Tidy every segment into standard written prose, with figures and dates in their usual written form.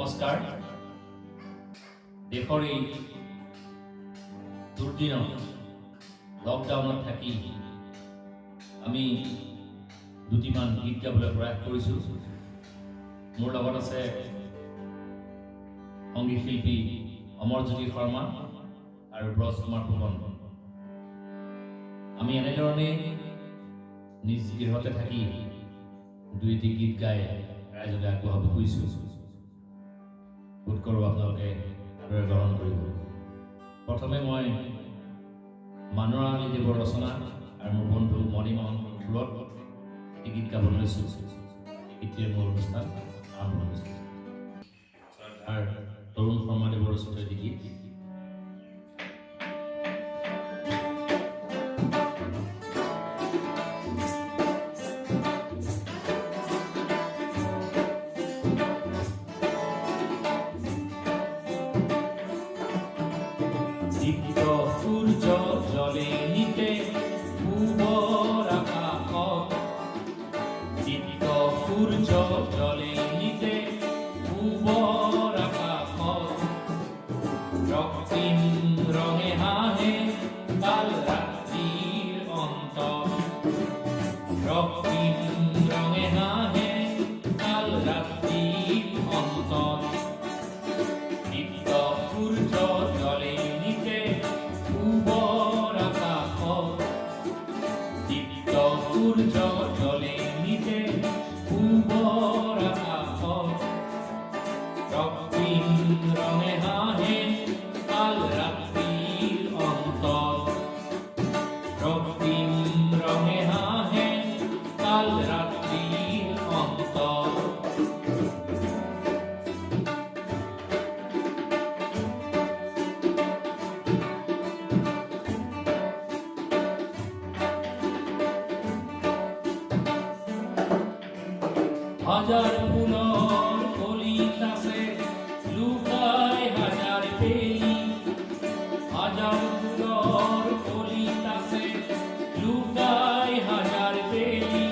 নমস্কাৰ। দেশৰ এই দুৰ্দিনত লকডাউনত থাকি আমি দুটিমান গীত গাবলৈ প্ৰয়াস কৰিছোঁ। মোৰ লগত আছে সংগীত শিল্পী অমৰজ্যোতি শৰ্মা আৰু ব্ৰজ কুমাৰ ফুকন। আমি এনেধৰণে নিজ গৃহতে থাকি দুইটি গীত গাই ৰাইজলৈ আগবঢ়াব খুজিছোঁ। বোধ কৰোঁ আপোনালোকে আদৰে গ্ৰহণ কৰিব। প্ৰথমে মই মানৰা আলীদেৱৰ ৰচনা আৰু মোৰ বন্ধু মণিমোহন সুৰত এটি গীত গাবলৈ লৈছোঁ। গীতটিৰে মোৰ অনুষ্ঠান আৰম্ভ কৰিছোঁ। আৰু তৰুণ শৰ্মাদেৱৰ ৰচিত এটি গীত। দীপ্ত সূৰ্য জ্বলে নিতে পূবৰ আকাশত, দীপ্ত সূৰ্য জ্বলে নিতে পূবৰ আকাশত, ৰক্তিম ৰঙে হাঁহে কাল ৰাত্ৰিৰ অন্তত, ৰক্তিম ৰঙে হাঁহে কাল ৰাত্ৰিৰ অন্তত, দীপ্ত সূৰ্য জ্বলে নিতে পূবৰ আকাশত, দীপ্ত সূৰ্য জ্বলে নিতে পূবৰ আকাশত, ৰক্তিম ৰঙে হাঁহে কাল ৰাত্ৰিৰ অন্তত, ৰক্তিম ৰঙে হাঁহে কাল ৰাত্ৰিৰ অন্তত। হাজার ফুলৰ কলিত আছে লুকাই হাজাৰ বেলি, হাজাৰ ফুলৰ কলিত আছে লুকাই হাজাৰ বেলি,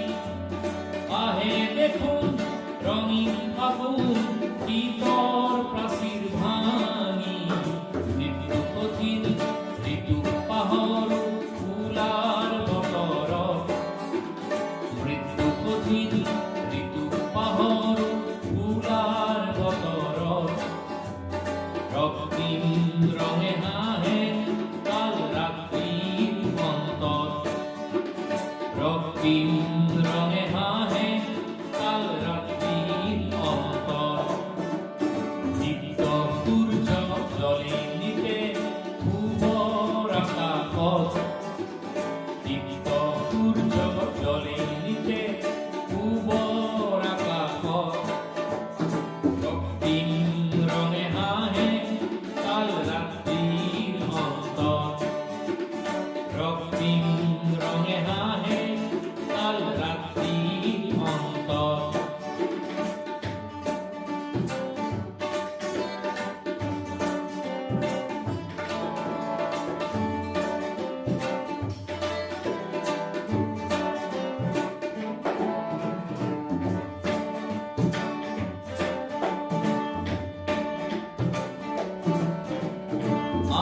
আহে দেখোন ৰঙীন ফাগুন শীতৰ প্ৰাচীৰ ভাঙি, ঋতু কঠিন ঋতু পাহৰ ফুলাৰ বতৰত, মৃত্যু কঠিন ঋতু পাহৰ ফুলাৰ বতৰত, ৰক্তিম ৰঙে হাঁহে কাল ৰাত্ৰিৰ অন্তত, ৰক্তিম ৰঙে হাঁহে কাল ৰাত্ৰিৰ অন্তত, দীপ্ত সূৰ্য জ্বলি নিতে পূবৰ আকাশত, দীপ্ত সূৰ্য জ্বলি নিতে পূবৰ আকাশত, ৰক্তিম ৰঙে হাঁহে কাল ৰাত্ৰিৰ অন্তত, ৰক্তিম ৰঙে হাঁহে কাল ৰাত্ৰিৰ অন্তত।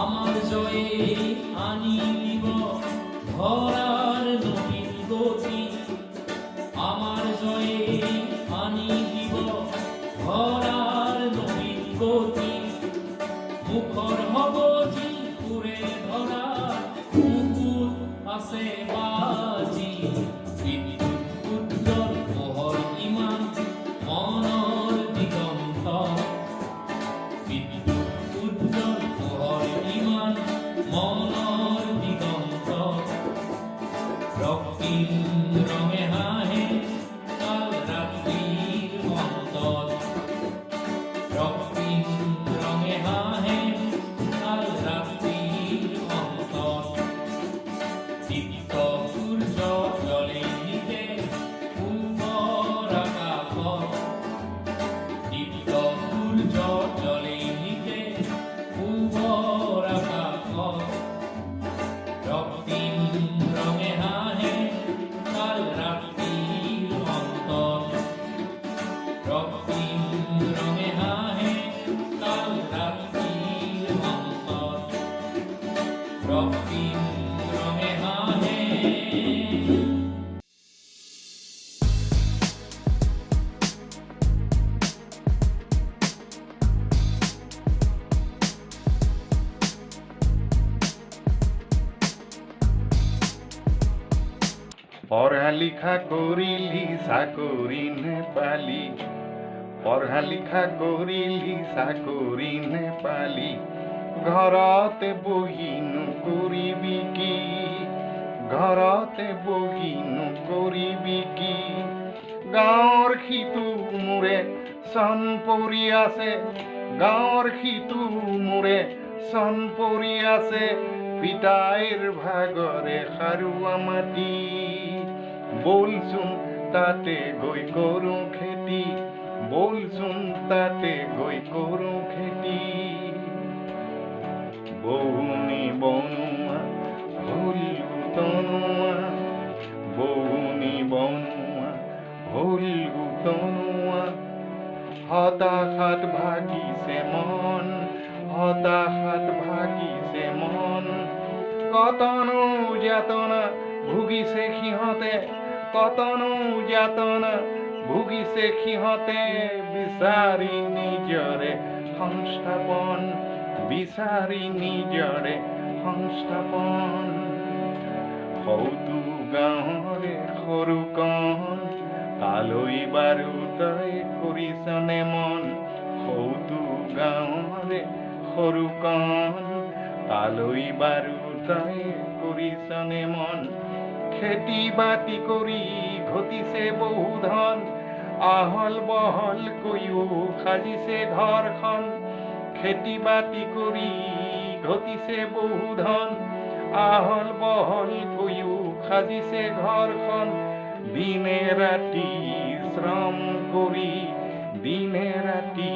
আমার জয়ে আনি দিব ধরার নবীন গতি, আমার জয়ে আনি দিব ধরার নবীন গতি, মুখর হব জি পুরে ধরা মুকুট আছে বাজি, বিদ্যুৎ উজ্জ্বল মোহর ইমান মনৰ দিগন্ত, বিদ্যুৎ উজ্জ্বল মোহর ইমান মনৰ দিগন্ত, ৰক্তিম ৰঙে হাঁহে কাল ৰাত্ৰিৰ অন্তত, ৰক্তিম ৰঙে হাঁহে কাল লিখা কৰিলি চাকৰি নেপালি, পঢ়া লিখা কৰিলি চাকৰি নেপালি, ঘৰতে বহিনো কৰিবি কি, ঘৰতে বহিনো কৰিবি কি। গাঁৱৰ সিটো মোৰে চন পৰি আছে, গাঁৱৰ সিটো মোৰে চন পৰি আছে, পিতাইৰ ভাগৰে সাৰুৱা মাটি, বলচোন তাতে গৈ কৰোঁ খেতি, বলচোন তাতে গৈ কৰোঁ খেতি। বৌনি বনোৱা ভুল গুতনোৱা, বৌনি বনোৱা ভুল গুতনোৱা, হতাশাত ভাগিছে মন, হতাশাত ভাগিছে মন। কতনো যাতনা ভুগিছে সিহঁতে, কতনো যাতনা ভুগিছে সিহঁতে, বিচাৰি নিজৰে সংস্থাপন, বিচাৰি নিজৰে সংস্থাপন। সৌটো গাঁৱৰে সৰু কণ, তালৈ বাৰু তই কৰিছনে মন, সৌটো গাঁৱৰে সৰু কণ, তালৈ বাৰু তই কৰিছনে মন। খেতি বাতি কৰি ঘটিছে বহু ধন, আহল বহল কৈও সাজিছে ঘৰখন, খেতি বাতি কৰি ঘটিছে বহু ধন, আহল বহল কৈও সাজিছে ঘৰখন। দিনে ৰাতি শ্ৰম কৰি, দিনে ৰাতি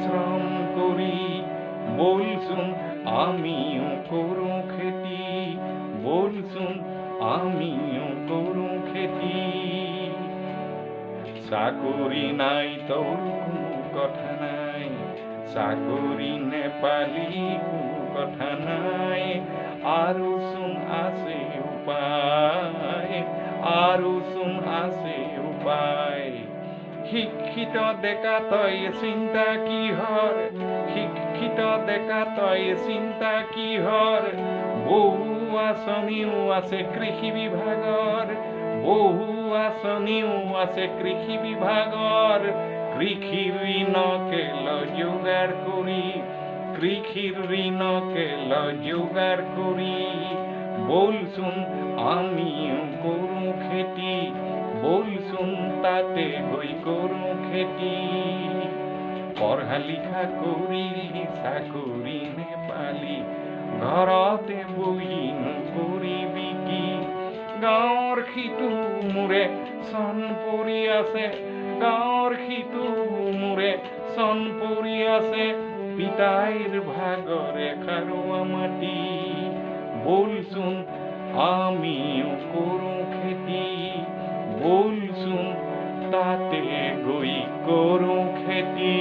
শ্ৰম কৰি, বলচোন আমিও কৰোঁ খেতি, বলচোন আমিও কৰোঁ খেতি। চাকৰি নাই তোৰ কোনো কথা নাই, চাকৰি নেপালি কোনো কথা নাই, আৰুচোন আছে উপায়, আৰুচোন আছে উপায়। শিক্ষিত ডেকা তই চিন্তা কিহৰ, শিক্ষিত ডেকা তই চিন্তা কিহৰ, বহু আঁচনিও আছে কৃষি বিভাগৰ, বহু আঁচনিও আছে কৃষি বিভাগৰ। কৃষিৰ ঋণকে যোগাৰ কৰি, কৃষিৰ ঋণকে যোগাৰ কৰি, বলচোন আমিও কৰোঁ খেতি, বলচোন তাতে গৈ কৰোঁ খেতি। পঢ়া লিখা কৰিলি চাকৰি নেপালি, ঘৰতে বহিনো কৰিবি কি। গাঁৱৰ সিটো মোৰে চন পৰি আছে, গাঁৱৰ সিটো মোৰে চন পৰি আছে, পিতাইৰ ভাগৰে সাৰুৱা মাটি, বলচোন আমিও কৰোঁ খেতি, বলচোন তাতে গৈ কৰোঁ খেতি।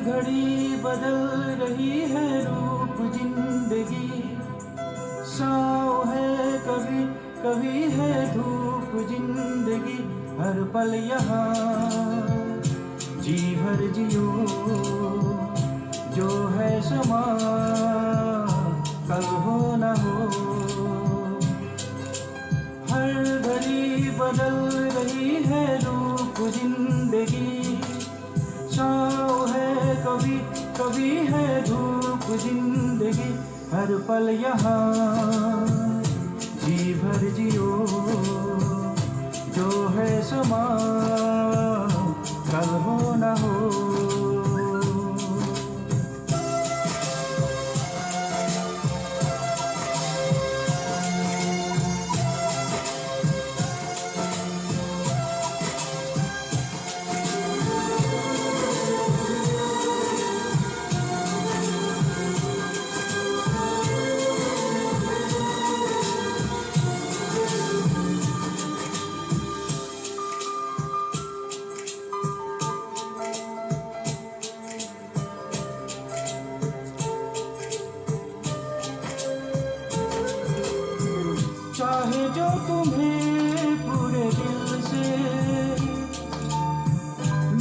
घड़ी बदल रही है रूप जिंदगी, छाँव है कभी कभी है धूप जिंदगी, हर पल यहाँ जी भर जियो, जो है समा कल हो न हो। हर घड़ी बदल रही है रूप जिंदगी, छाँव है कभी कभी है धूप जिंदगी, हर पल यहाँ जी भर जियो, जो है समा कल हो न हो। चाहे जो तुम्हें पूरे दिल से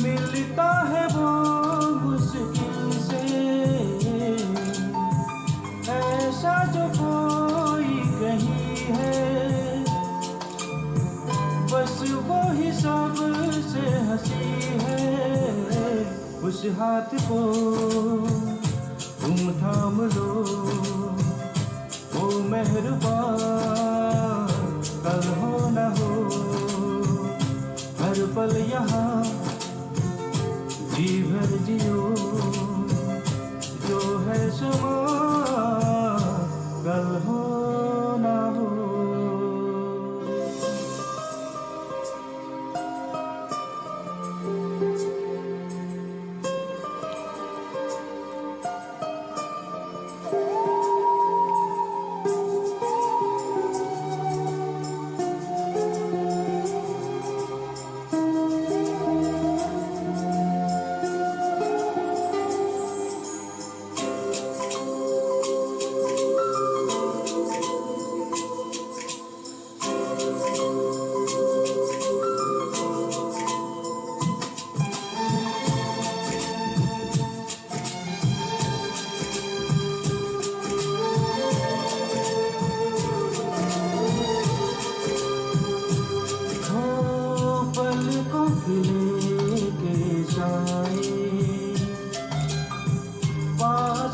मिलता है वो मुश्किल से, ऐसा जो कोई कहीं है बस वो ही सबसे हंसी है। उस हाथ को तुम थाम लो, ओ मेहरबान कल हो न हो। हर पल यहाँ जी भर जियो, जो है समा कल हो न हो।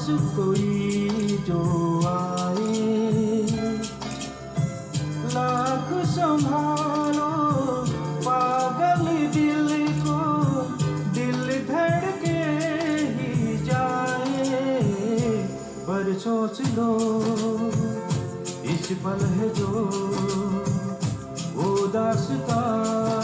पास कोई जो आए, लाख संभालो पागल दिल को, दिल धड़के ही जाए। पर सोच लो इस पल है जो वो दास्तां